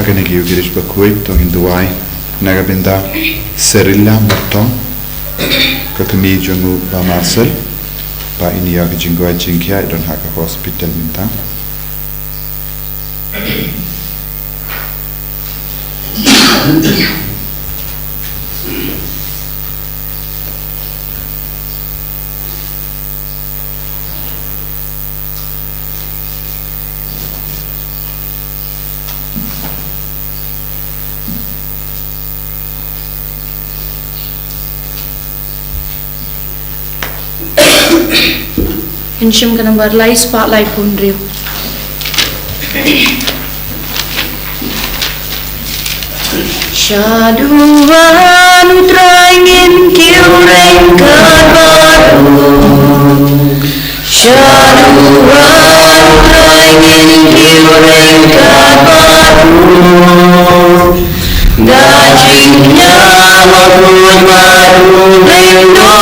haganigi ugirish bakuit tong induai nagabinda serilla matong kakami jungu ba Marcel ba inia ka jingwa jingkia idon haka hospital minta Insyam ka number lai spotlight pun riu. Syaduan utrangin kiureng kabaru. Syaduan utrangin kiureng kabaru. Dagingnya makhluk baru rendo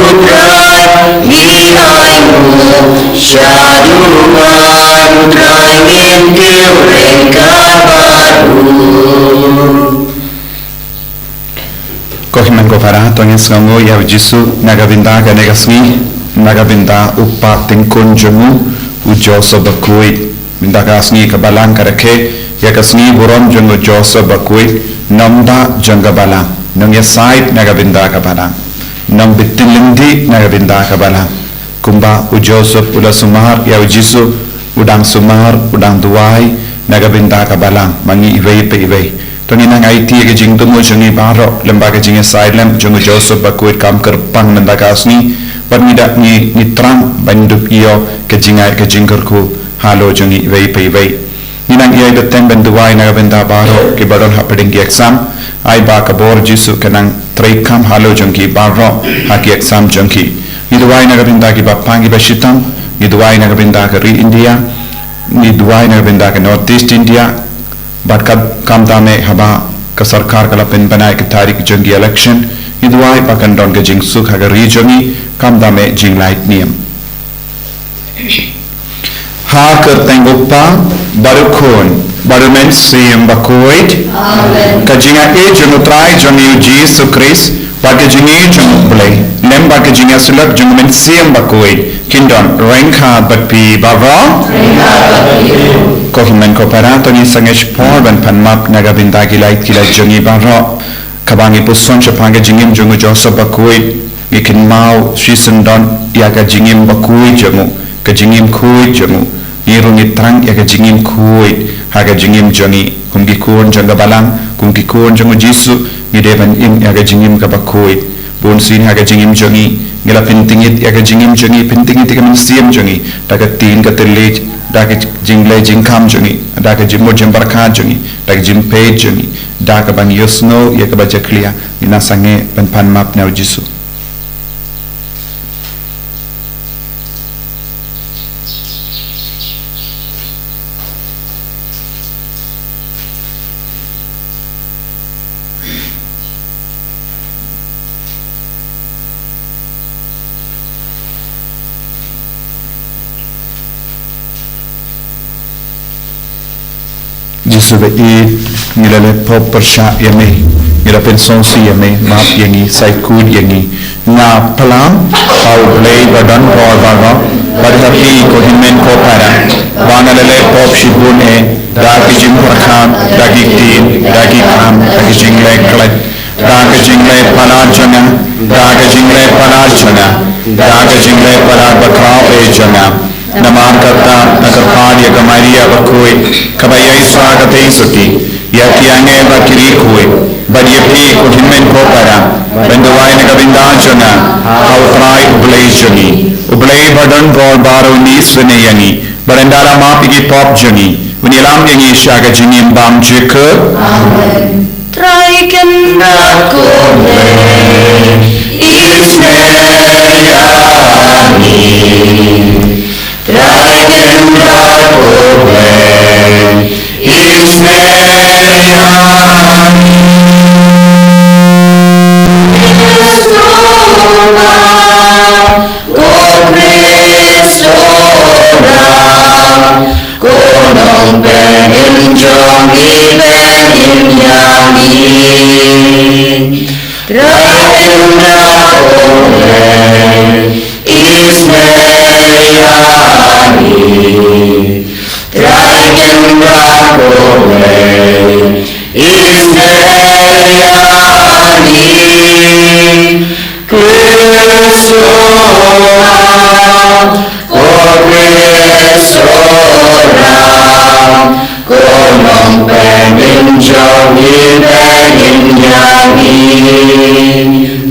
utrai nihaimu syaduan utrangin kiureng kabaru. Kohiman kopara tongen sango ya jisu nagabinda ka negasni nagabinda uppa tingkun jumu ujo sobakui minda kasni kabalang karake ya kasni buron jungu jo sobakui namda janggabalang nang ya side nagabinda kabalang nam bitilindi nagabinda kabalang kumba ujo sob ula sumar ya jisu udang sumar udang duai nagabinda kabalang mangi iwei pe iwei Tony nang IT ke jing tumu jungi baro lembaga jing silent jungu Joseph bakuit kam kerpang mendakasni permidak ni trang bandup iyo ke jingai ke jingkerku halo jungi wei pei wei ni nang iya betem benduai na benda baro ke baron hapeding ki exam ai ba kabor jisu kenang trekam halo jungi baro haki exam jungi ni duai na benda ki bapang ki bashitam ni duai na benda ke ri India ni duai na benda ke North East India But kam dame haba ka sarkar kala pen banai ke tarik jungi election idwai pakan don ke jing suk haga regioni kam dame jing light niem ha ker tenggupa baru khon baru men sim bakuit ka jinga e jungu trai jungi Jesus Christ ba ke jingi jungu play lem ba ke jinga sulak jungu men sim bakuit kindon rengha but pi bava Kohiman koparato ni sangesh por ban panmap nagabinda gilait gilait jungi baro kabangi puson chapanga jingim jungu Joseph bakui gikin mau shisendon yaga jingim bakui jungu ka jingim kui jungu niru nitrang yaga jingim kui haga jingim jungi kumgi kuon janga balang kumgi kuon jungu Jisu gideban im yaga jingim ka bakui bun sin haga jingim jungi ngila pintingit yaga jingim jungi pintingit yaga mensiam jungi daga tin ka telit daga jingle jingkam jungi daga jimbo jimbarka jungi daga jimpe jungi daga ban yosno ya ka baca clear ina sange pan map na Jisu Jisu be ngilale pop persha yame ngila penson si yame map yangi saikud yangi na pelam pau blay badan or baga badhapi ko himen ko para banalale pop shibun dagi jim prakhan dagi tin dagi kam dagi jingle klat dagi jingle panarjana dagi jingle panarjana dagi jingle panar bakrao jana Namam kata nakarpad ya kamaria bakui kabaya swagate suti ya kiange bakiri kui badiapi ko himen ko para benduai na kabindachana autrai ublei badan gol baro ni sunayani barandara mapigi pop jani unilam yangi shaga jinim bam jeke Amen. Try can aku Gunung Beninjong ibe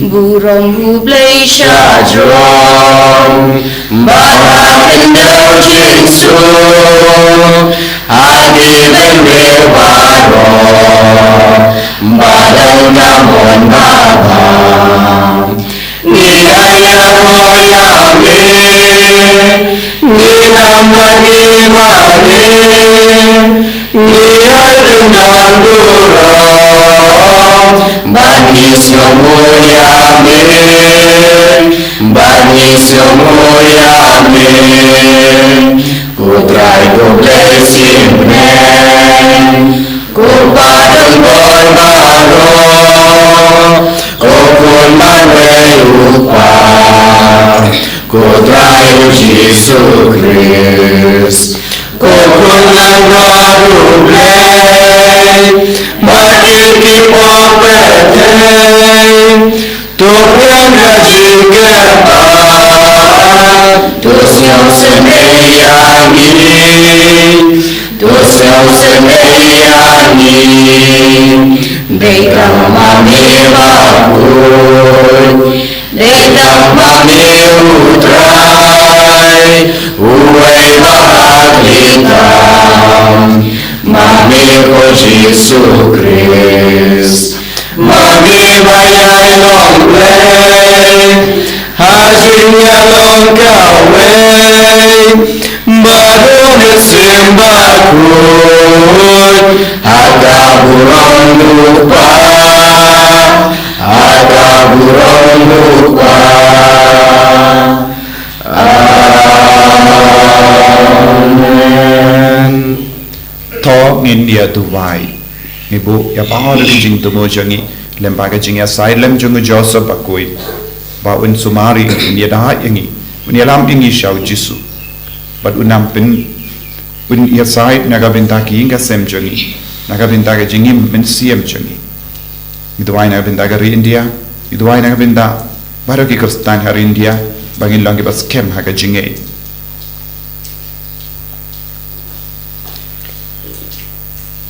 Burung hublai syajrong Barang endau jinsu Adi benrewaro Badang namun babam Nidaya moyame Ninamani mane Niyadunang durong Bani semuanya Bani semuanya Kutrai kublai simpen Kupadang berbaro Kukun manwei upa Kutrai Yesus Kristus Kukun langgaru blai Bagi kipo peteng Tuhan haji ketat Tusiau semeyangi Tusiau semeyangi Dekang mami bakul Dekang mami utrai Uwai bahagitam Mami ko Yesus Kristus Mami bayai lomplay Hajinya longkaway Baru sembakun Aga burung lupa Aga burung lupa Amen. To ngin dia tuwai Ibu ya pahal jing tumo jangi lembaga jing ya sai lem jung Joseph bakui ba un sumari ni da yangi un lam ingi shau jisu but unam pin un ya sai naga bintaki inga sem jangi naga bintaka jingi men siem jangi itu wai naga bintaka ri India itu wai naga binta baru ki kristan hari India bangin langi bas kem haga jingi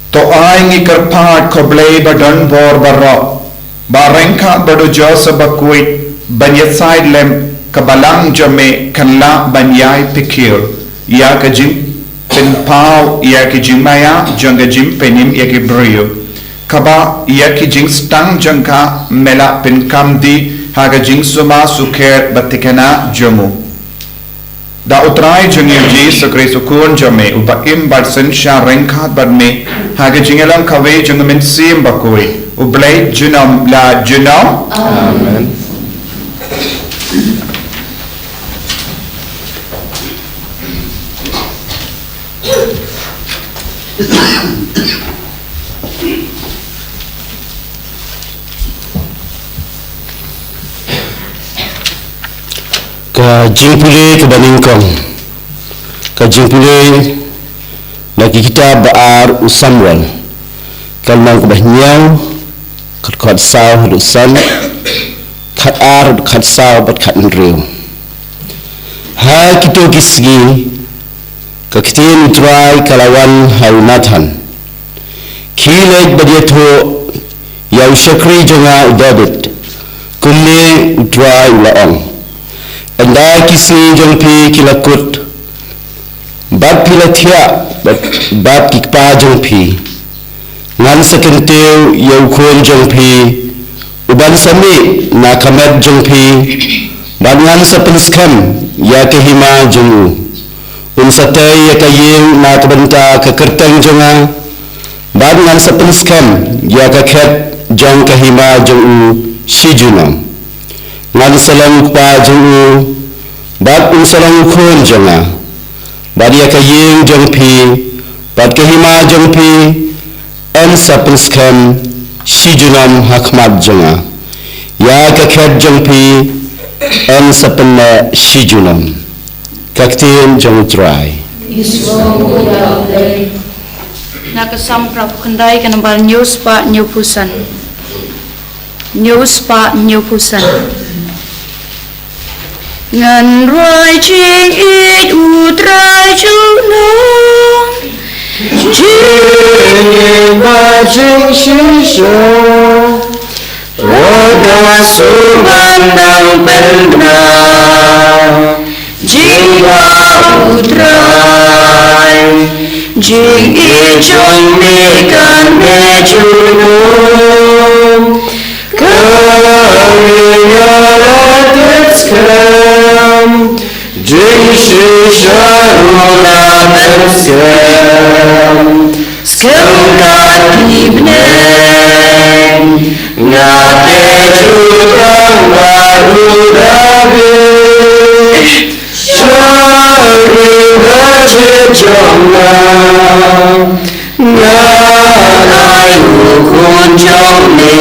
to aingi kerpat koblei badan bor barro barengka badu Joseph bakui banyasai lem kabalang jame kanla banyai pikir ya kajim penpau ya kajim maya janga jim penim ya kibrio kaba ya kijing stang jangka mela penkamdi haga jing suma suker batikana jamu da utrai jungji sakre sukun jame ubaim barsen sha rengkhat barme haga jingelam kawe jungmen sim bakoi ublai junam la junam amen ka jingpule ke baningkong ka jingpule lagi kita baar usamwal kalmang kubahnyang khat saw dusan khat ar khat saw bat khat nriu ha kito kisgi ka kitin try kalawan halmathan khilek badiatho yaw shakri jonga udabit kulle utrai laong anda kisni jongpi kilakut bat pilathia bat kikpa jongpi ngan sakenteu yaukhon jongpi uban sami na kamet jongpi bat ngan sapenskam ya kehima jongu unsatai ya kayeng na tabanta kakertang jonga bat ngan sapenskam ya kakhet jong kahima jongu shijunam ngan salang pa jongu bat unsalang khon jonga bat ya kayeng jongpi bat kahima jongpi en sapenskam shijunam hakmat jonga ya kakhet jongpi en sapenna shijunam kaktin jong try nakasam prab kendai kanambal news pa new pusan ngàn roi chinh ít u trai chú nông Chinh ba chinh sinh sơ Roda su ban nang bên na Jing ba u trai Jing ít trong mi can mê chú nông Jing shi sharula mersem Skelkat ibnen Ngate chutang varudave Shari vache chomna Ngalai hukun chomne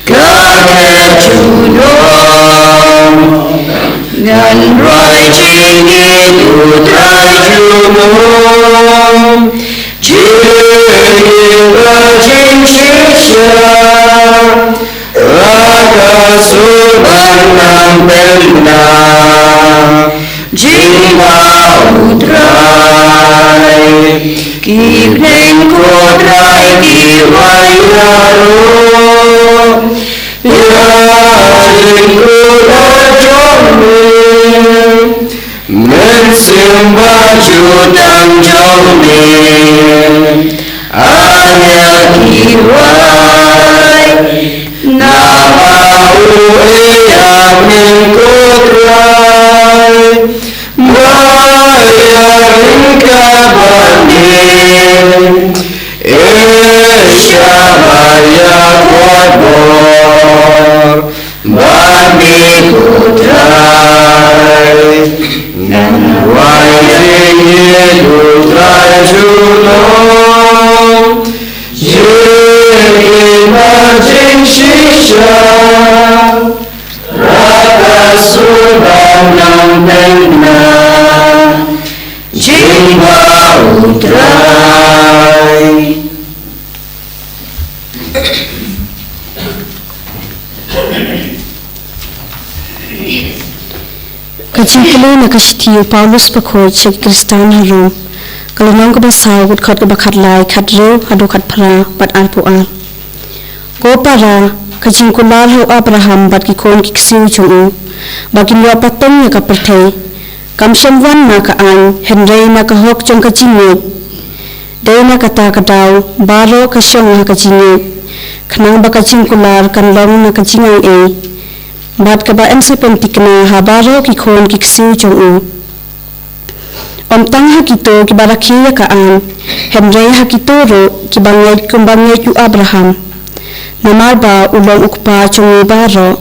Kake chunong ngàn roi chinh ít u trai chú Chunong Ching ching shisha Raga suban nang belna Jing ba u trai Kim nên cô trai kỳ vai Yaro Yaring kula jomni Men simba jutang jomni Anya kiwai Nama uyam min kutrai Mayaring kabandin Isya maya kuatbor Bani kutrai Nanwai tinggi kutrai julong Jingin majing shisha Raka suban nang tengna Jingba utrai Kajingkele na kashitiyo Paulus pakhoy chek Kristan haro kalanong kabasaw gut khat kabakat lai khat rew hado khat phara bat ar pu ar ko para kajingkular ho Abraham bat ki kon ki siu chung ba ki lwa patong ya ka perthei kamsham wan na ka an henrei na ka hok chong ka chinge dei na kata ka daw baro ka shong na ka chinge khnang ba kajingkular kan long na ka chingai e Bat ka ba emsa pentikna habaro ki khon ki ksiu chung u Om tang ha kito ki barakhiya ka an Henrei ha kito ro ki bangai kumbangai ku Abraham Namar ba ulong ukpa chung baro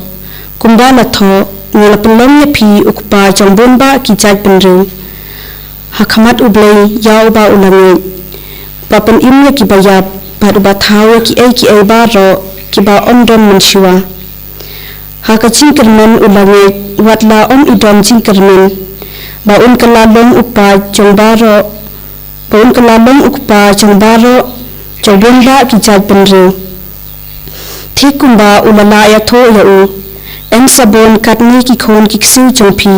Kumba la tho ngala pelom ya pi ukpa chung bomba ki jai penru Ha khamat ublei yau ba ulangi Papan imya ki bayap Bat uba thawa ki ei baro ki ba ondon menshiwa Haka cingkermen ulangi watla om idom cingkermen ba un kalalong upa jong baro ba un kalalong ukpa jong baro jong bomba ki jai penru Thikumba ulala ya tho ya u em sabon katni ki khon ki ksiu jong pi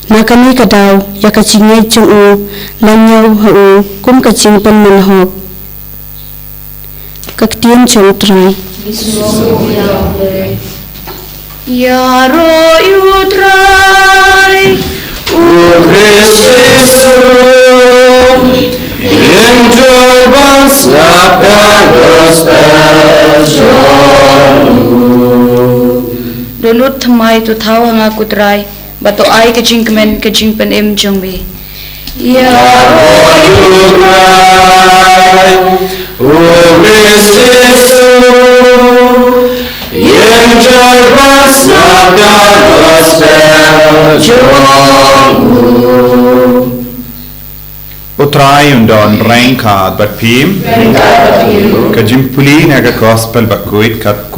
nakani ka daw ya ka cingei jong u lanyau ha u kum ka cingpen men hok kaktien jong trai Yaro utrai O Cristo Enjoy once not the Dulut thamai tu thawa nga kutrai bato ai ka jingmen ka jingpen em jongbi Yaro utrai O Cristo Enjoy once not the Utrai undon rainkat bat pim kajimpuli naga gospel bakuit kat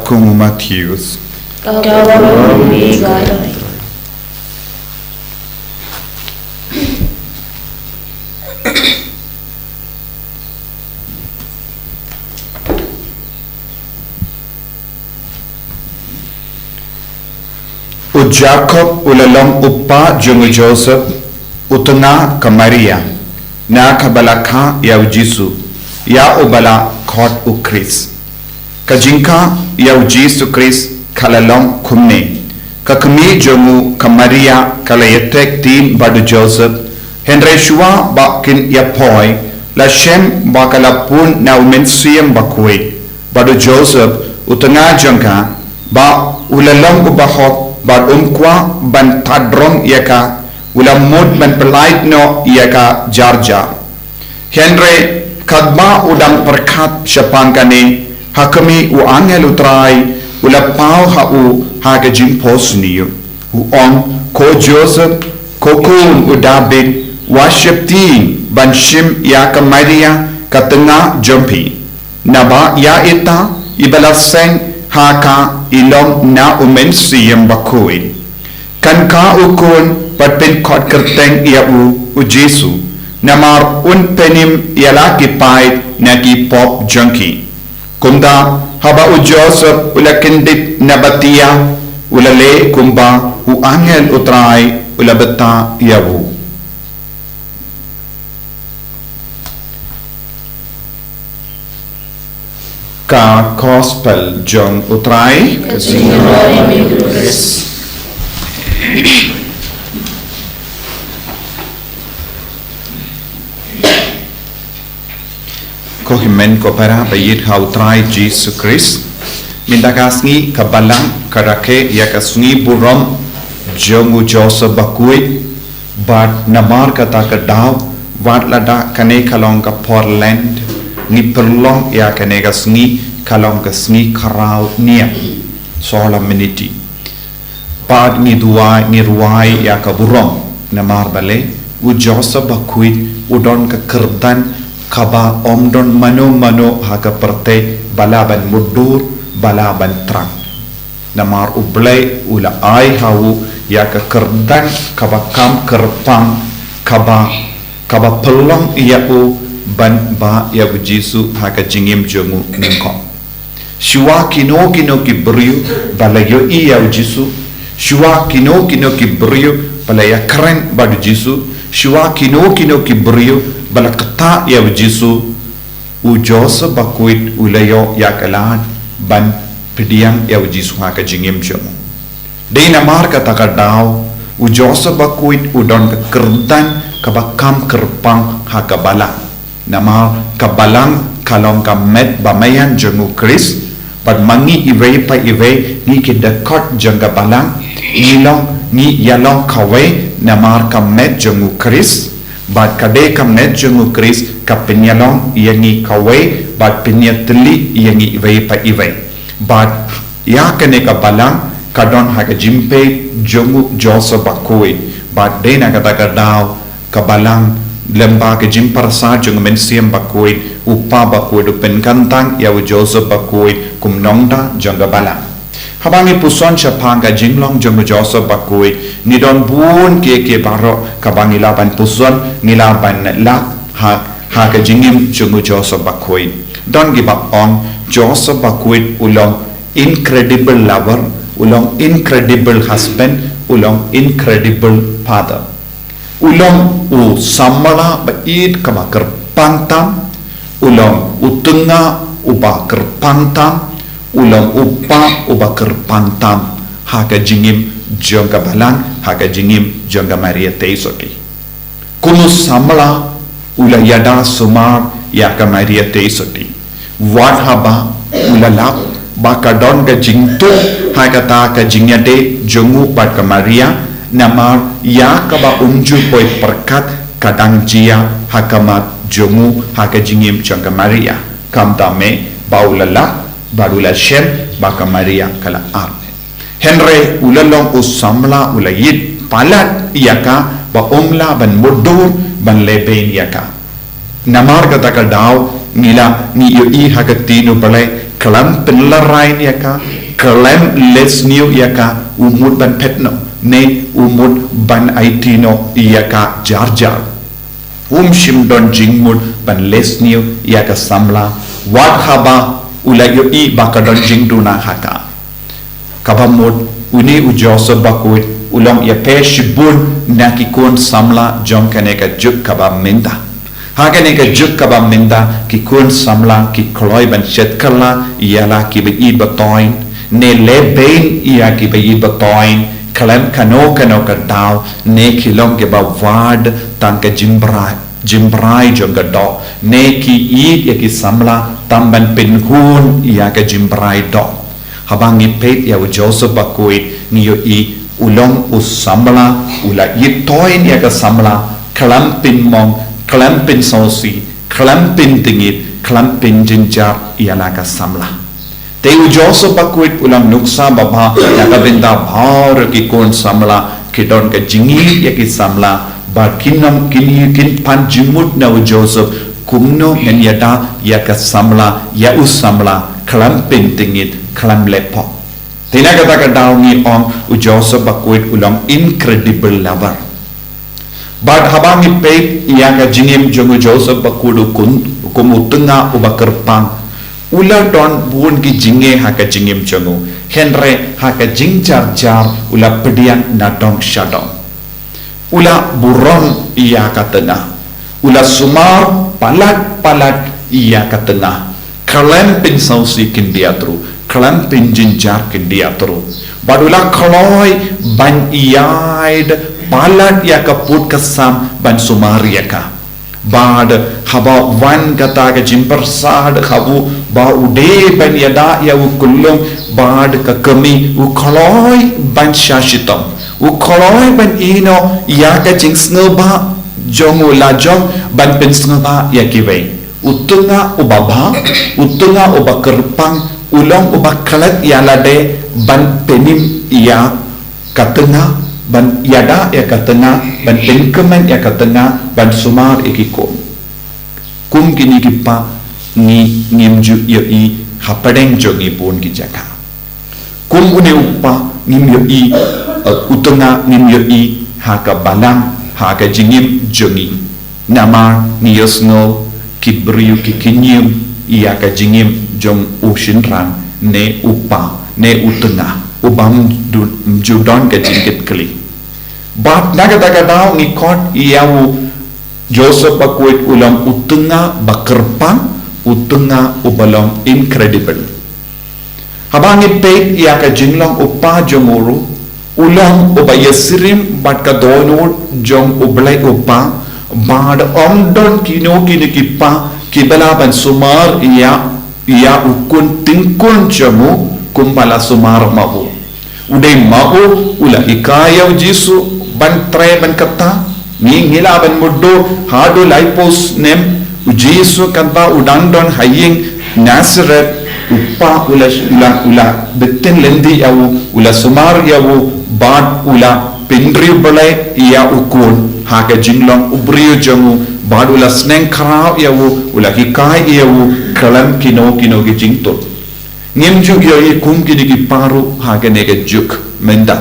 kum Matthews U Jacob ulalong upa jungu Joseph utunga ka Maria na kabalaka ya Jisu ya ubala kot u Chris kajinka ya Jisu Chris kalalong kumne kakami jungu ka Maria kalayetek tin badu Joseph Henry Shua bakin ya poi la shem bakalapun na umensiem bakwe badu Joseph utunga jangka ba ulalong ubahot bad umkwa ban tadrong yaka ulamud ban pelait no yaka jarja Henry kadba udang perkat syapangkane hakami u angel utrai ulapau ha u haga jimpos niyo u on ko Joseph ko kun u David worship team ban shim yaka Maria katengah jompi naba ya ita ibalaseng haka ilong na umensi yang bakui kan ka ukun patpin kot kerteng ia u Jesu namar un penim ialaki pai nagi pop junkie kumda haba u Joseph ulakindit nabatia ulale kumba u angel utrai ulabeta iabu ka gospel John utrai ko himen ko para bayit ha utrai Jesus Christ mindagasngi kabalang karake ya kasngi burom jongu Joseph bakui bat namar kata kadaw wat lada kane kalong ka Portland ni perlong ya kanega sngi kalong ka sngi karau nia solam meniti pad ni duai ni ruai ya ka burong namar bale u Joseph bakui udon ka kerdan kaba omdon mano ha ka perte balaban mudur balaban trang namar ublai ula ai hau ya ka kerdan kaba kam kerpang kaba pelong ya u ban ba ya Jesu haka jingim jongu ningko shua kino ki brio balayo ya Jesu shua kino ki brio balaya keren badu Jesu shua kino ki brio balakata ya Jesu u Joseph bakuit ulayo ya kalan ban pediang ya Jesu haka jingim jongu dina mar kata kadau u Joseph bakuit udon ke kerdan kabakam kerpang haka balang nama kabalang kalong kamet bamayan jengu Chris pad mangi iwe pa iwe ni kidakot jengga balang nilong ni yalong kawe namar kamet jengu Chris bad kade kamet jengu Chris kapenyalong yangi kawe bad penyateli yangi iwe pa iwe bad ya kene kabalang kadon haga jimpe jengu Joseph bakui bad dena kata kadau kabalang lembaga jimpar sa jeng mensiam bakui upa bakui du penkantang ya Joseph bakui kumnongda jangga bala habangi puson chapanga jinglong jeng Joseph bakui nidon bun ke baro kabangi laban puson nilaban la ha ka jingim jeng Joseph bakui don't give up on Joseph bakui ulong incredible lover ulong incredible husband ulong incredible father ulong u samala bait kama kerpantam ulong utunga uba kerpantam ulong upa uba kerpantam haga jingim jongga balang haga jingim jongga Maria teisoti kumu samala ula yada sumar ya ka Maria teisoti wat haba ula lap bakadon ga jingtu haga ta ka jingyade jongu bat ka Maria namar ya kaba unju poi perkat kadang jia hakamat jongu haka jingim jangga Maria kam tame baulala barula shem baka Maria kala arne Henry ulalong usamla ulayit palat yaka ba umla ban mudur ban leben yaka namar kata kadau nila ni yoi haka tinu balai kalam penlarain yaka kalam lesniu yaka umud ban petno ne umud ban aitino yaka jarjar shimdon jingmud ban lesniu yaka samla wat haba ulayo i bakadon jingduna haka kabamud uni u Joseph bakuit ulang ya pe shibun na ki kun samla jong kane ka juk kaba minda hakane ka juk kaba minda ki kun samla ki kloi ban chet kala yala ki be batoin ne le bain ya ki be batoin kalam kano ka daw ne ki long ke ba wad tan ka jimbrai jong ka do ne ki ya ki samla tamban pin hun ya ka jimbrai do habangi pet ya Joseph bakuit niyo i ulong usambla ula yitoin ya ka samla kalampin mong kalampin sausi kalampin tingit kalampin jinjar iala ka samla te Joseph bakuit ulang nuksa baba ya ka benda bhar ki kon samla kidon ka jingi ya ki samla ba kinam kin pan jimut na Joseph kumno ngan yada ya ka samla ya usamla kalampin tingit kalam lepo tina kata ka daw ni on Joseph bakuit ulang incredible lover but habang ipet iya ka jingim jong Joseph bakudu kun kumutunga ubakerpang ula don bun ki jinge ha ka jingim jongo henre ha ka jingjar jar ula pedian na dong shadong ula buron iya ka tengah ula sumar palat iya ka tengah kalem pin sausi kindiatru kalam pinjinjar ke dia terus badula kaloi ban iyaid palat ya kaput kesam ban sumari ya ka bad haba wan kata ke jimpersad khabu ba ude ban yada ya ukullum bad ka kami u kaloi ban shashitam u kaloi ban ino ya ka jingsneba jong ula jong ban pinsneba ya kiwe utunga ubaba utunga ubakerpang ulang ubakalat yalade ban penim ya katengah ban yada ya katengah ban penkemen ya katengah ban sumar ikikon kum kini kipa ni ngimju yoi hapadeng jogi pun kijaka kum une upa ngim yoi utunga ngim yoi haka balang haka jingim jogi namar niyosno kibriu kikinyum iya ka jingim jong ushinran ne upa ne utunga ubam judon ka jingkit kli bat naga daw ni kot iyawu Joseph bakuit ulam utunga bakerpang utunga ubalong incredible habang ipet iya ka jinglong upa jomuru ulam ubayasirim bat ka donor jong ublay upa bad omdon kino kipa kibalaban sumar iya ukun tingkun jamu kumpala sumar mahu udai mahu ula hikaya jisu ban tre ban kata ni ngila ban muddo hado laipos nem jisu kanta udandon haying Nazareth upa ula betin lendi yawu ula sumar yawu bad ula pindri balai iya ukun haka jinglong ubriyo jamu badula sneng kharao yawu ula hikai yawu kalam kino ki jingtot ngimju yoyi kum kini ki paru haga nega juk menda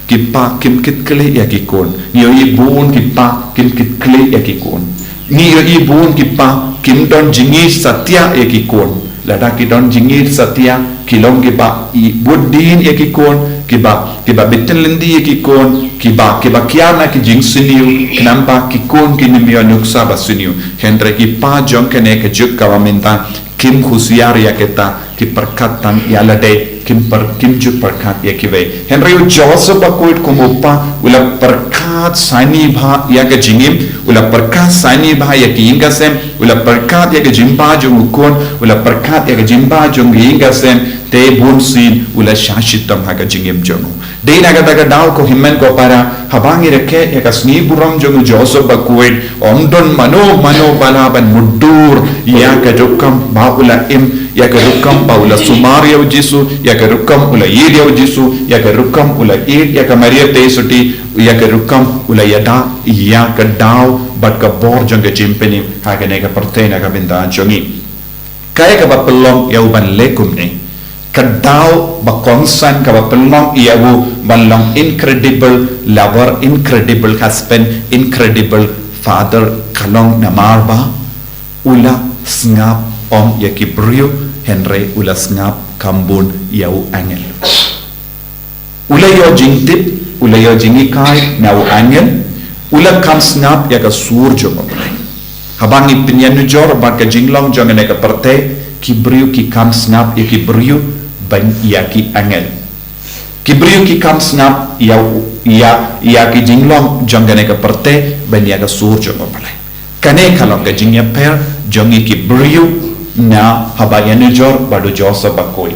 kipa kim kit kli ya kikon yoyi bun kipa kim kit kli ya kikon ni yoyi bun kipa kim don jingi satya ya kikon lada ki don jingi satya kilong kipa i buddin ya kikon kiba bitin lendi ya kikon kiba kiana ki jing siniu kenamba kikon kini mio nuksa basiniu hendra kipa jong kene ke juk kawamenta kim khusiar ya kita ki perkatan ya lade kim juk perkat ya kiwe Henry Joseph bakuit kumupa ula perkat sani bha ya ke jingim ula perkat sani bha ya ki ingasem ula perkat ya ke jimba jong ukon ula perkat ya ke jimba jong ingasem te bunsin ula shashitam ha ke jingim jong dei naga daga daw ko himmen ko para habangi reke ya kasni buram jong Joseph bakuit omdon mano balaban mudur ya ke jokam ba ula im ya ke rukam pa ula sumar ya jisu ya ke rukam ula yid ya jisu ya ke rukam ula yid ya ke maria te suti ya ke rukam ula yada ya ke daw bat ka bor jong ke jimpeni ha ke nega pertena ka benda jongi kaya ka ba pelong ya uban lekum ni ka daw ba kongsan ka ba pelong ya u balong incredible lover incredible husband incredible father kalong namarba ula sngap om ya ki brio Henry ula sngap kambun yau angel ulayo jingtip ulayo jingikai nau angin ula kam snap ya ka surjo mabalai habangi pinyanu jor ba ka jinglong jongane ka perte ki briu ki kam snap ya ki briu ban ya ki angin ki briu ki kam snap ya ki jinglong jongane ka perte ban ya ka surjo mabalai kane kalong ka jingya per jongi ki briu na habayanu jor badu josa bakoi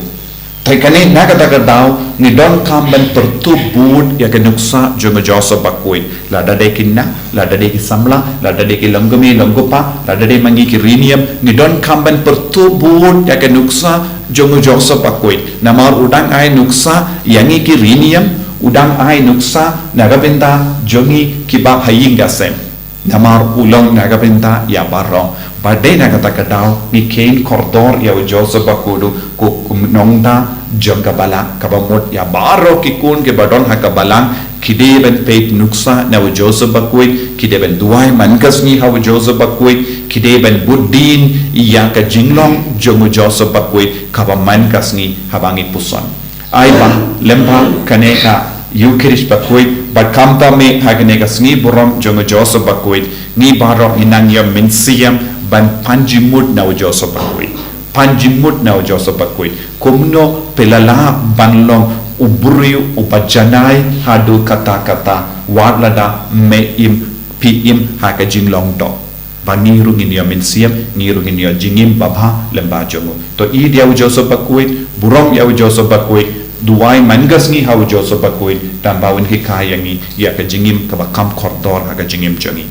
tai kane naga daga dau ni don kamban pertubud ya ke nuksa jonga josa bakoi la dade kinna la dade ki samla la dade ki longgumi longgopa la dade mangi ki rinium ni don kamban pertubud ya ke nuksa jonga josa bakoi namar udang ai nuksa yangi ki rinium udang ai nuksa naga benda jongi ki ba hayinga sem namar ulong naga benda ya barong badai naga takadau ni kain koridor ya Joseph bakudu ku nongda jangka bala kabamot ya baro kikun ke badon hakabalang kide ben peit nuksa na Joseph bakui kide ben duai mangas ni ha Joseph bakui kide ben buddin ya ka jinglong jongu Joseph bakui kabaman kasni habangi puson ai ba lemba kaneka Eucharist bakui bakamta me haganeka sni borom jongu Joseph bakui ni baro inangya minsiam ban panjimut na Joseph bakui panjimut na Joseph bakui kumno pelala banlong uburiu upajanai hadu kata-kata wadlada meim piim haka jinglong do bangiru nginyo minsiam ngiru nginyo jingim babha lemba jomo to i dia Joseph bakui burong ya Joseph bakui duai mangas ni hau Joseph bakui dan bawin hikayangi ya ka jingim ka bakam koridor haka jingim jongi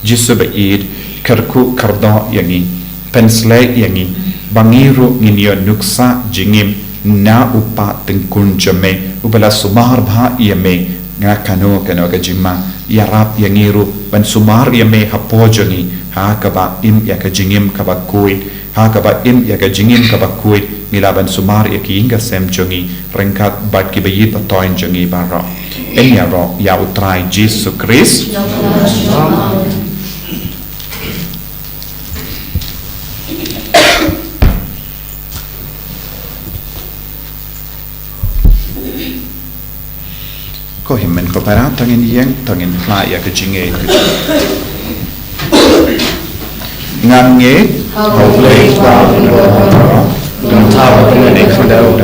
jisu ba id karku kardo yangi pensle yangi bangiru nginyo nuksa jingim na upa tengkun jame ubala sumar bha yame nga kano ka jima yarap yangiru ban sumar yame hapo jongi ha ka ba im ya ka jingim ka ba kuit ha ka ba im ya ka jingim ka ba kuit ngilaban sumar ya ki inga sem jongi rengkat bat ki bayi patoin jongi baro en ya ro ya utrai Jesus Christ ko himmen ko para tangin yang tangin pla ya ke jinge ngange Hopefully, God will know how to make it out.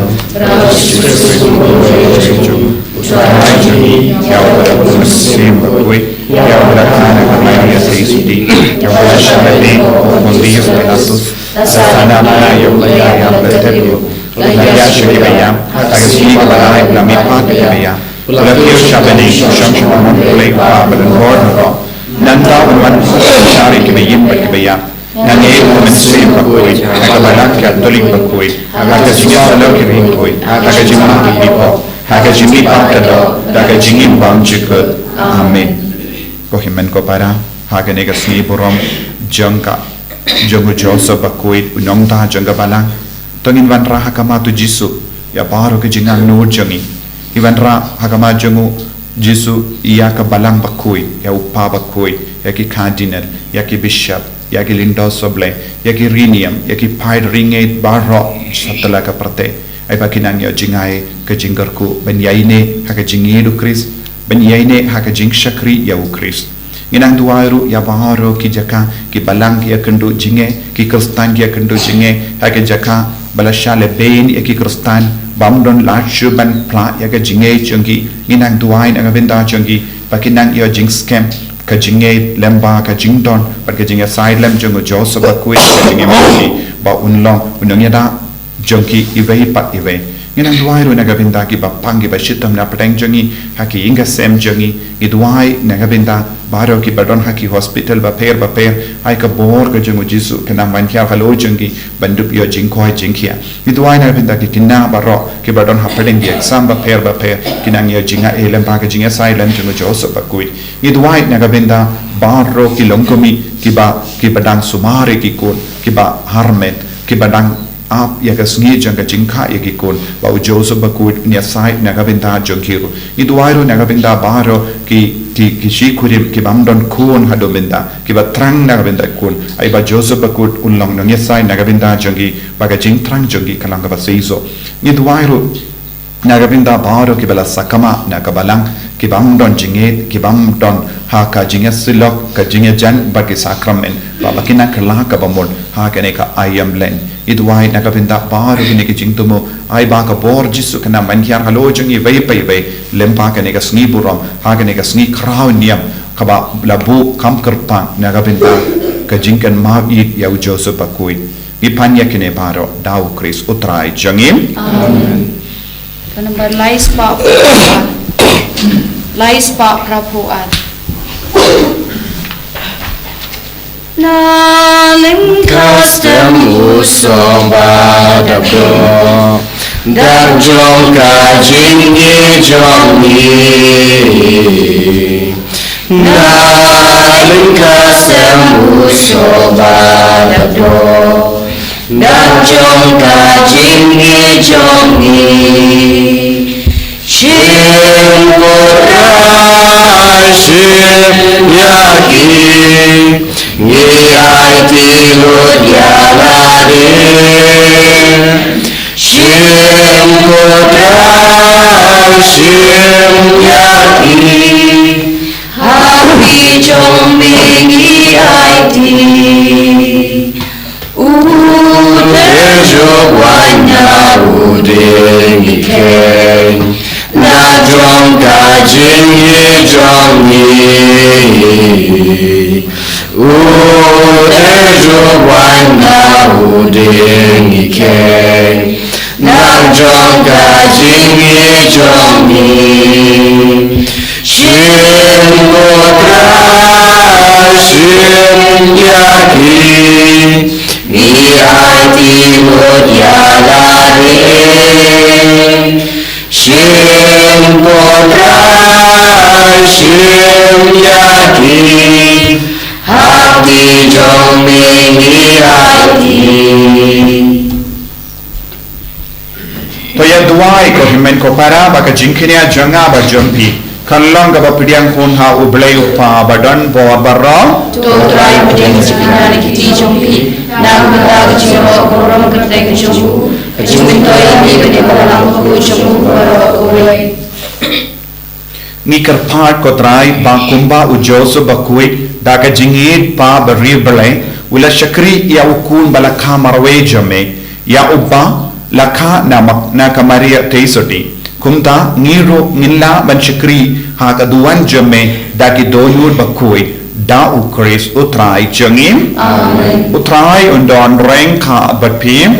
Nange mensim bakui, agabalak katolik bakui, agajingi salo kirim kui, agajingi pipo, agajingi patado, agajingi bangjuk. Amen. Ko himen ko para, haganega sni borom jangka, jangu Joseph bakui, unongta jangka balang, tongin vanra hakama tu Jisu, ya baru ke jingang nur jangi, ivanra hakama jangu Jisu iya ke balang bakui, ya upa bakui, ya ki cardinal, ya ki bishop. Yaki lindo soble, yaki rinium, yaki paid ringate barro satala ka parte. Ay pakinang yo jingai ka jingarku ben yaine haka jingiru Chris, ben yaine haka jing shakri ya u Chris. Nginang duairu ya baharo ki jaka ki balang ki akendu jinge ki kristan ki akendu jinge haka jaka balashale bein yaki kristan bamdon lachu ban pla yaka jinge chungi nginang duain agabenda chungi pakinang yo jing scam ka jinge lemba ka jingdon par ka jinge side lem jongo Joseph bakui ka jinge mani ba unlong unongya da jongki ive pat ive nginang duai ro naga binda ki ba pangi ba shitam na patang jongi haki inga sem jongi idwai naga binda baro ki badon haki hospital ba per ai ka bor ka jongo Jisu kana man kya halo jongi bandup yo jingkoi jingkia idwai naga binda ki kinna baro ki badon hapadeng ki exam ba per kinang yo jinga elem ba ka jinga side lem jongo Joseph bakui idwai naga binda baro ki longkomi ki badang sumare ki kun ki ba harmet ki badang ap ya ka sngi janga jingka ya ki kun ba Joseph bakui nya sai naga binda jongkiru idwai ro naga binda baro ki shikurim ki bamdon kun hado binda ki ba trang naga binda kun ai ba Joseph bakut unlong nya sai naga binda jongi ba ka jing trang jongi kalang ba seiso idwai ro nagabinda baro kibala sakama nagabalang kibam don jingit kibam don ha ka jinget silok ka jinget jan bagi sakramen babakina kala ka bamol ha kene ka ayam len idwai nagabinda baro kini ki jingtumo ai ba ka bor jisu kana manhyar halo jingi vai pai vai lempa kene ka sngi buram ha kene ka sngi kraw niam kaba labu kam kerpang nagabinda ka jingkan ma it ya Joseph bakui ipanya kene baro dau Chris utrai jangim Amen. Number lais pa lais pa prapuan na limkas Temu sombadabdo dan jong ka jingi jongi na limkas temu sombadabdo dan jong ka jingi jongi Shin Korai Shin Yaki Ngi ai ti lut yalade Shin Korai Shin Yaki Happy Jong Mingi Aiti Udejo wanya udengi keng Na jong ka jingi jongi Udejo wanya udengi keng Na jong ka jingi jongi Shin Kotra Shin Yaki Ni hati mudyalare Shin Kotra Shin Yaki Hati jong mingi hati to ya duai ko himen ko para ba ka jinkinia janga ba jompi kallang ga ba pidiang kun ha ublei upa badan bo barra to try putting sikinani kiti jompi na mata jiro korom kate jomu jumi to ini bene balang ko jomu ko wei ni karpat ko trai ba kumba u Joseph bakui da ka jingit pa ba ribale wala shakri ya ukun balakha marwe jame ya ubba lakha na kamaria teisoti kumta ngiro ngilla ban shakri ha ka duan jame da ki doyur bakui da u Chris utrai jangim Amen. utrai undon reng kha batpim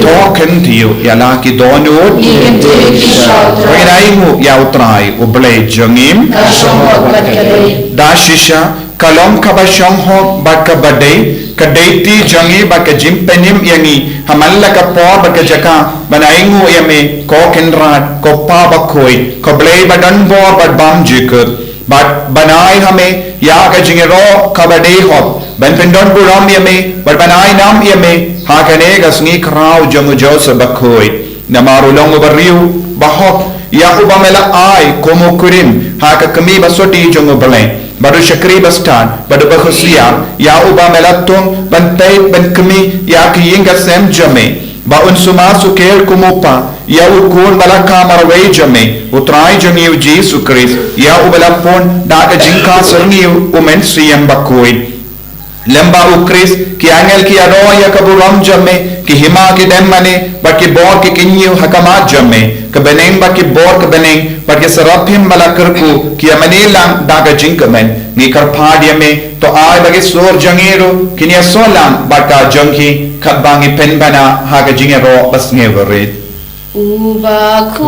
to ken tiu ya la ki donut Ikan tiri kisah Raimu ya utrai ublei jangim kasong bat kare da shisha kalom kaba shongho baka badai kadaiti jangi baka jimpenim yangi hamalla ka po baka jaka banaingu yame ko kenrat ko pa bakoi ko blei badan bo bad bam jikut but banai hame ya ka jingero kabadai hop ban pendon buram yame but banai nam yame ha kane gasngi krau jamu Joseph bakoi namaru longo bariu bahok ya ubamela ai komo kurim ha ka kami basoti jongo balai baru syakri bastan baru bakhusria ya ubamela tung bantai ban kami ya kiyinga sem jame ba unsuma sukel kumupa ya ukun balaka marwei jame utrai jami Jesus Christ ya ubalapon daga jingka serni umen siyam bakoi lamba u Chris ki angel ki aro ya kaburam jame ki hima ki demmane ba ki bor ki kinyu hakamat jame ke beneng ba ki bor ke beneng ba ki sarapim malakarku ki amanilang daga jingkamen ni karpad yame to ai ba ki sor jangero kinia solang ba ka jangki kabangi penbana haga jingero bas ngeverit Ubakut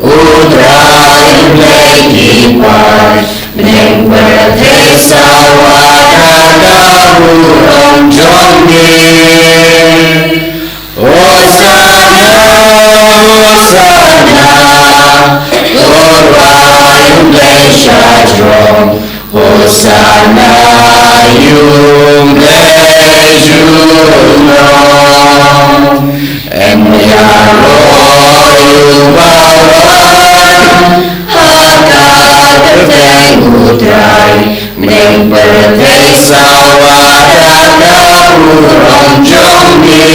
Udrai bleki par Neng berdesa wadada burung jongi Osana, Osana Urwayum blesha jrom Osana yung blejulong Emyaro yung bawan Hakat keteng utrai Neng berdesa wadada burung jongi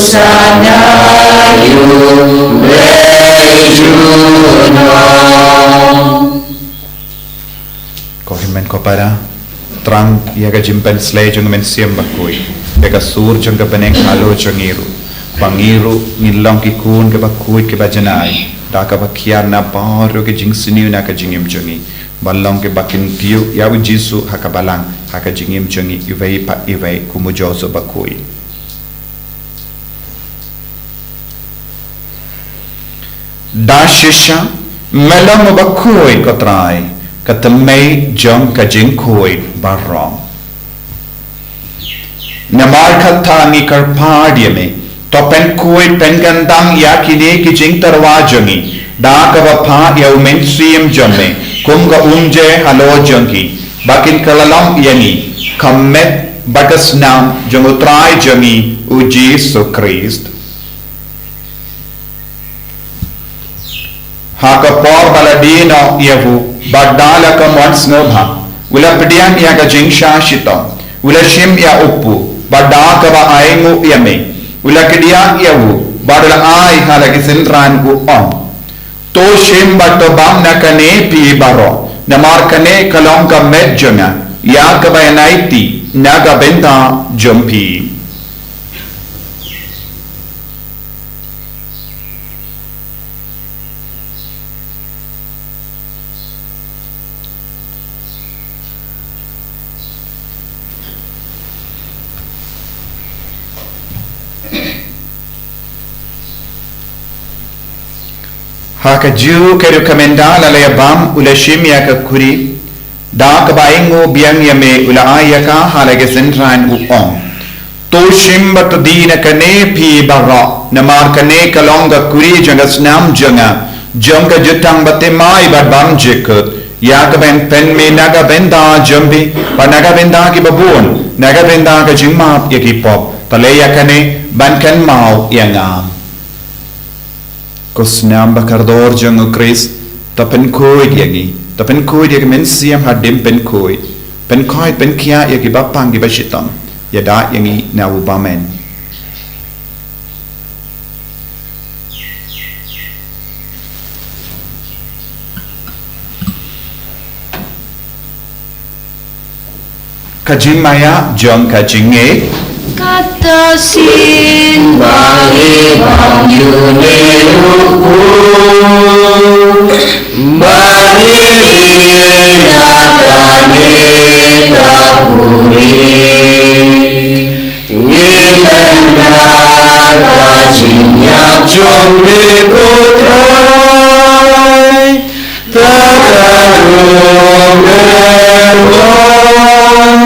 Hosana yu rejuno. Kohimen kopara terang iaga jimpen slay jung men siam bakui beka sur jung peneng halo jungiru pangiru ngilong ki kun ke bakui ke bajanai da ka bakian na paro ke jing siniu na ka jingim jungi balong ke bakin tiu ya jisu hakabalang haka jingim jungi ivei pa ivei kumujoso bakui da shisha melam bakui kotrai katamay jong kajing koi barong namar khatha ni karpadi me topen koi pen gandang yakine ki jing tarwajangi da ka pha yau men siem jamme kum ga umje halo jangi bakin kalalam yani kammet bagas nam jongutrai jangi uji so Christ haka por baladino yavu badala ka mons ngobha ula pedian ya ga jingsha shito ula shim ya upu badaka ba aingu yame ula kedia yavu badala ai hala gisenran u on to shim bato bam na kane pi baro namar kane kalong ka medjona ya ka ba naiti naga benta jompi haka ju ke rekomenda la bam ula shimya ka kuri da ka baingo biang yame ula ayaka halage sentran u on to shimba to dina kane pi barra namar kane kalonga kuri janga snam janga jonga jutang bate mai bad bam jekut ya ka ben pen me naga benda jambi pa naga benda ki babun naga benda ka jingma yaki pop taleya kane ban kan mau yangam Kusnam bakardor jang Chris tapen koi diagi men siam hadim pen koi pen kia yagi bapang di bashitam yada yangi na ubamen kajimaya jang kajinge kata sin Bagi bang yuneluku Bagi nakane tapuri Ngilena kajinyak jombe kutrai Takarung erwan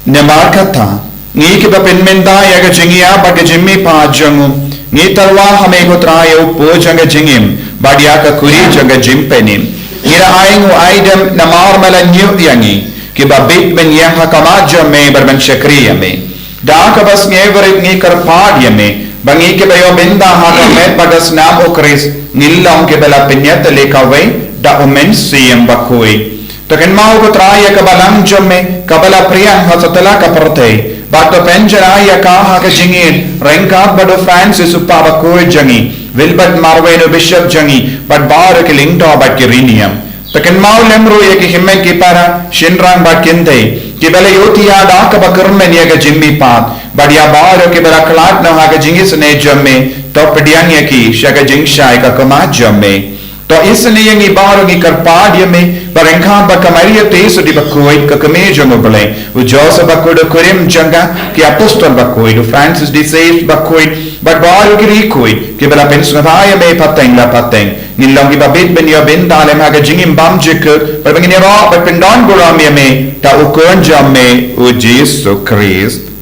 Nemar kata ngi ke bapen menda ya ga jingia ba ga jimmi pa jangu ngi tarwa hame ko trayo po janga jingim badia ka kuri janga jimpenim ngira aingu aidam namar malanyu yangi ke babit ben yang hakama jamme barban shakriya me da ka bas nge verit ngi kar pad yame bangi ke bayo menda ha ka met bagas nam o kris nillam ke bela penyat le ka we da omen siem bakoi taken mau ko traya ka balang jamme kabala priyang hasatala ka porte Bato penjara ya kaha ke jingin rengkat bado Francis upaba koi jangi Wilbert Marweno Bishop jangi bad bar ke lingto bad kirinium taken mau lemru ya ke himme ki para shinrang bad kinte ki bele yoti ya da ka bakurmen ya ke jimmi pat bad ya bar ke bela klat na ha ke jingis ne jamme to pedian ya ki shaga jingshai ka kama jamme to isne yangi bar ki karpad yame barengkhat bakamariya te so di bakoi ka kame jango bale u Joseph bakodo kurim janga ki apostol bakoi do Francis de Sales bakoi but bar ki rikoi ki bela pensnavaya me pateng la pateng nilongi babit ben yo ben dalem ha ga jingim bam jek par bangini ro but pendon goram me ta u kon jamme u Jesus Christ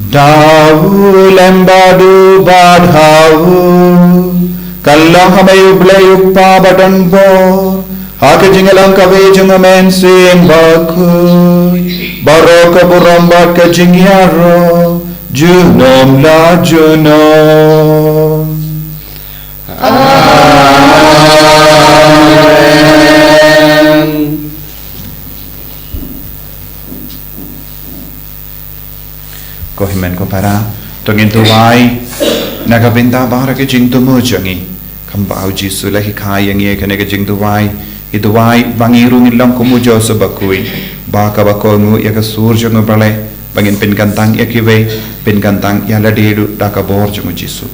Dawu lembadu badhawu kallang hamay ublay uppa batan bor hake jingalang kawe jungamen sim bakuy baroka burambat ka jingyaro junom la junom Amen para tongin tuwai nagabinda bara ke jing tu mo jangi kambau jisu lahi kai yang ye kene ke jing tuwai iduwai bangiru ngilang kumu jo sebakui ba ka bakongu ya ka surjo ngobale bangin pin kantang ya kiwe pin kantang ya ladiru da ka bor jangu jisu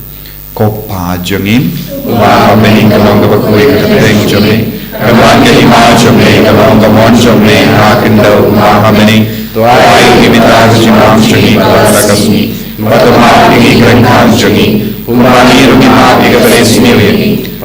kopa jangin ba mening kalong ka bakui ka teng jangi kawan ke lima jangi kalong ka mon jangi hakindo ma mening tuai dimita jimam jangi ka kasni Batama tinggi kerengkang jangi, umrani rumah tiga belas miliar.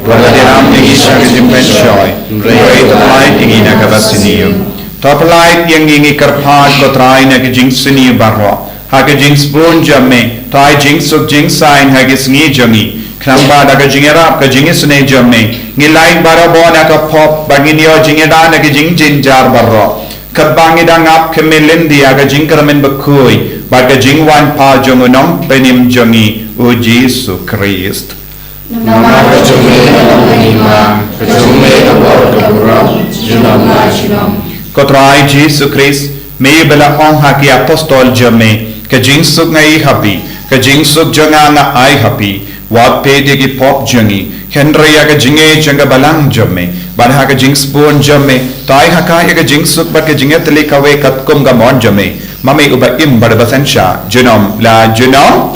Walaupun tinggi sangat jempencoy, rei terlain tinggi nak kabasiniu. Terlain yang tinggi kerpat kotrai nak jing sini barwa. Hak jing spoon jamme, tai jing suk jing sign hak sengi jangi. Kenapa nak jing Arab ke jing sene jamme? Ngilai barwa nak pop baginio jing eda nak jing jinjar barwa. Kebangi dangap kemelindi aga jing keramen bekui. Baga jingwan pa jongonong penim jongi o Jesu Christ. Nama kejongi nama lima, kejongi kabor kaburong, junama junong. Kotrai Jesu Christ, me bela ong haki apostol jame, ke jing suk ngai happy, ke jing suk jonga na ai happy, wat pe digi pop jongi, Henry aga jinge jonga balang jame, bad haka jing spoon jame, tai haka aga jing suk bad ke jinge teli kawe kat kum gamon jame. Mami uba im pada basensha genom la genom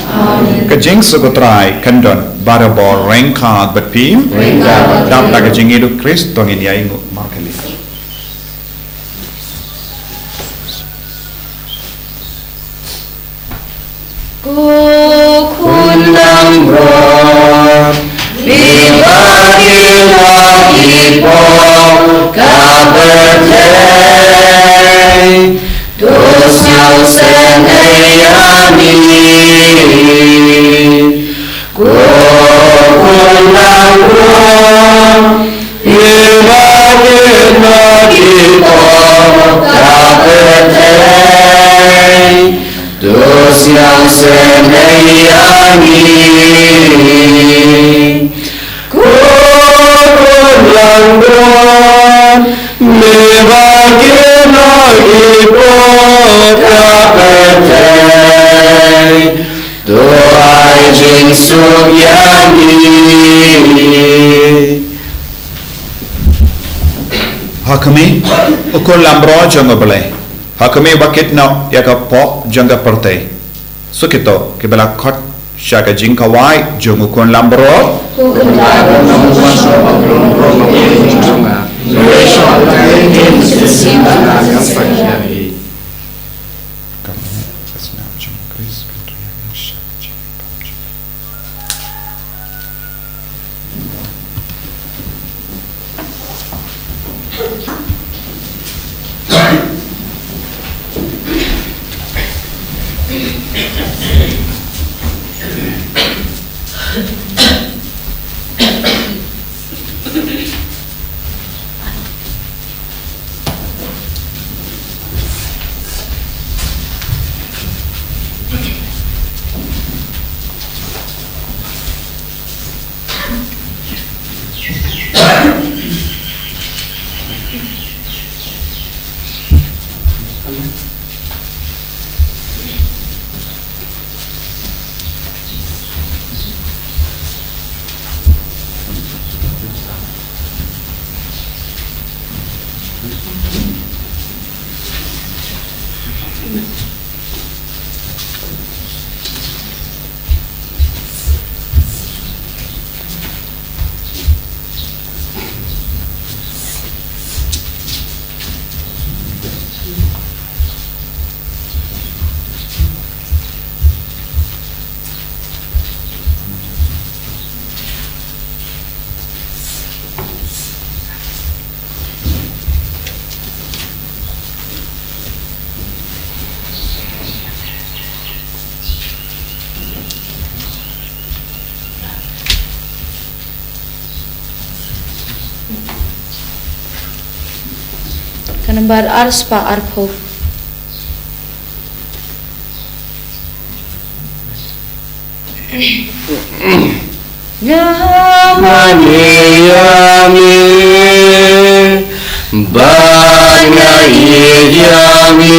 kajing sugutrai kandon pada bor rengkat betpim dam la kajing itu Kristo ngin ya ingu markeli ku kundang bro bibagi lagi po kabertai Dos yang senayani Kukunang ruang Ibadah kita kapetai Dos yang senayani Kukunang ruang Ibadah Kapetai Tuai jing sugyani Hakami ukul lambro jangga belai Hakami bakit na yaka pop jangga pertai Sukito kibala kot syaka jing kawai jung ukul lambro Kanembar arspa arpo Yamani yami Banya yami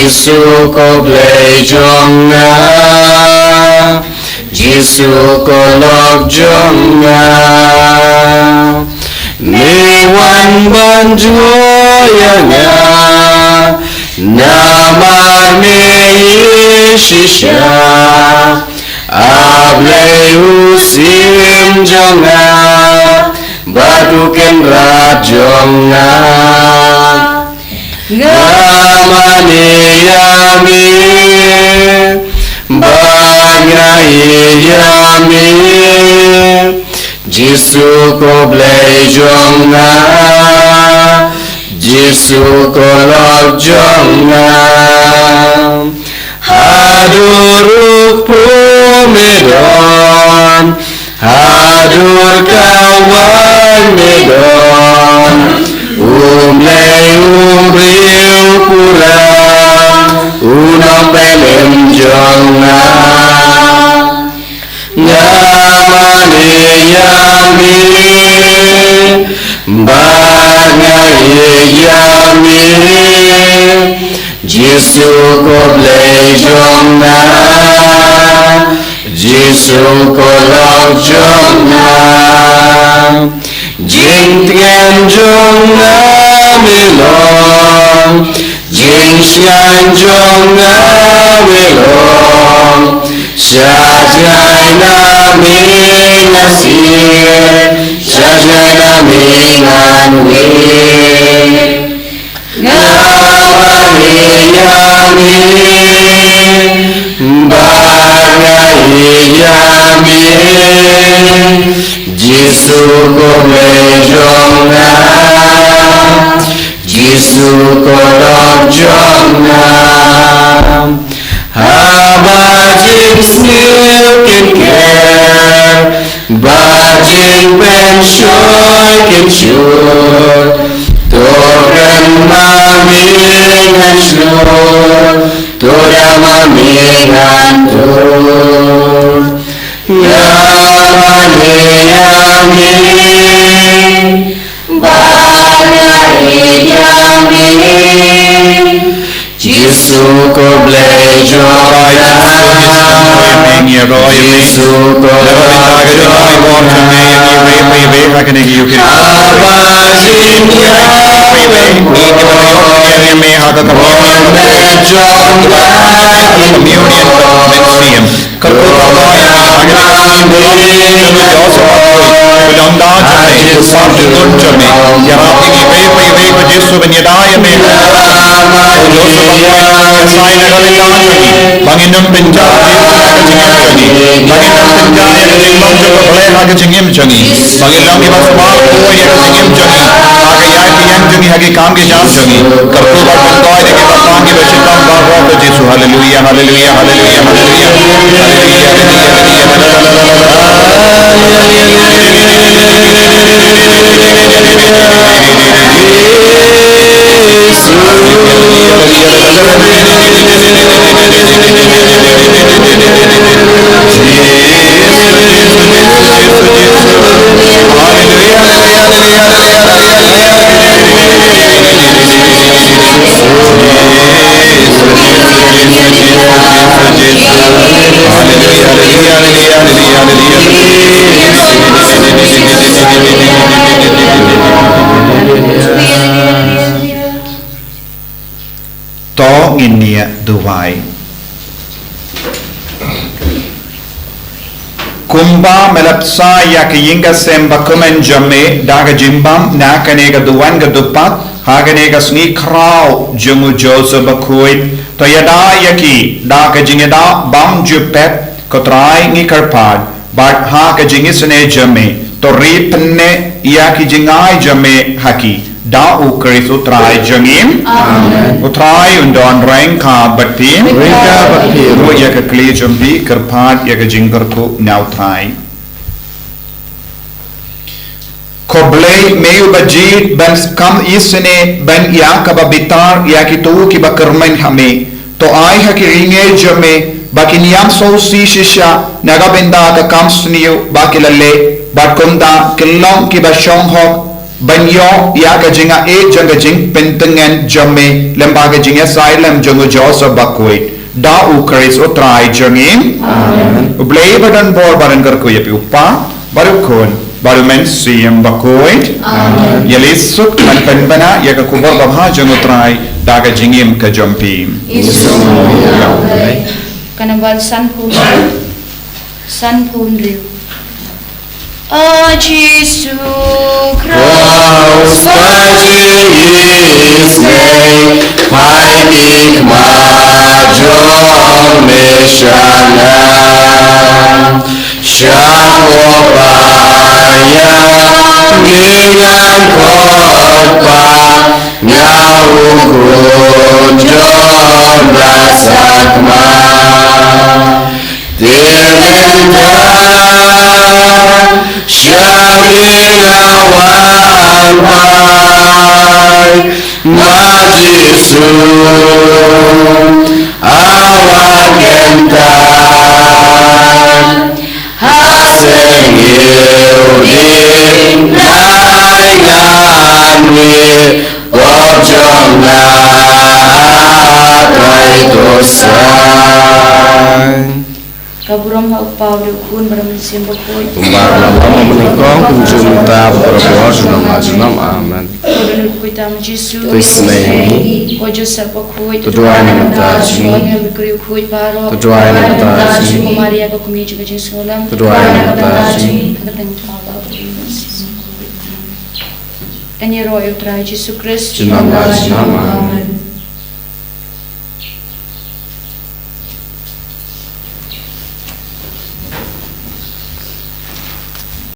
Giêsu có lệ trong ngã Giêsu có lọc trong ngã ni wan ban joya ngã nama me shisha ablei usim jonga baduken rajonga ngamane yami bangai yami Giêsu có blei jonga Giêsu có lọc jonga Hadur Medon Hadur kawan Medon Umlei umriu pulang Unang pelem jonga Nyamane yami Bangai yami Giêsu có lệ jonga Giêsu có lọc jonga Jing tien jonga melong Jing sian jonga melong Sajai nami nasir Sajai nami nganwi Ngamane yami Bangai yami Giêsu có lệ jonga Giêsu có lọc jonga Abajing siêu kinh kèm Bajing ben shoy kinh chua Toren mamingan shur Toda mamingan tur Yamane yami Bangai yami Giêsu có lệ jonga Giêsu có lọc jonga Hallelujah, hallelujah, hallelujah, To nginia duwai Kumba melapsa yakiyinga semba kumen jame daga jimbam nakanega duwanga dupat haganega sni krau jumu josa bakuit to yada yaki daga jingeda bam jupet kotrai ngi karpad bat haga jingisne jame to ripne yaki jingai jame haki da ukris utrai jangim utrai undon rengka batpi ro yaka kli jambi karpad yaka jingar ko nautai koblei meu bajit ban kam isne ban yakaba bitar yakitu ki bakarmen hame to ai hakiringe jame bakiniam so si shisha nagabenda ka kamsniu bakilalle batkunda kilong ki bashong hok banyo ya ka jinga e janga jing pentengen jame lembaga jinga sai lem jongo Joseph bakui da u Chris o trai jangin amen ublei badan bor badan kar ko yapi upa baru kon baru men siem bakui amen yelis suk man penbana ya ka kubor babha jongo trai daga jingim ka jompim Kanawal San Punriu Oh Jesus Christ His name Pai ik ma jom mishana Shahobaya Ningan korpa Nyawukun jom rasakma Dilinda Syarinawan pai Majisu Awan gentan Hasengil di Nainganwi Bojong Nakai Tosan Kaburam haupau diukun bermensim bakoi Umbaran lama menikong kunjunta berbuah junam aman Kodonul kuitam Jesu Krisnei Joseph bakoi Tuduai namataji Bikuri ukui paro Tuduai namataji Maria kakumi juga Jesulam Tuduai namataji Enye royo trai Jesu Kristus Junam aman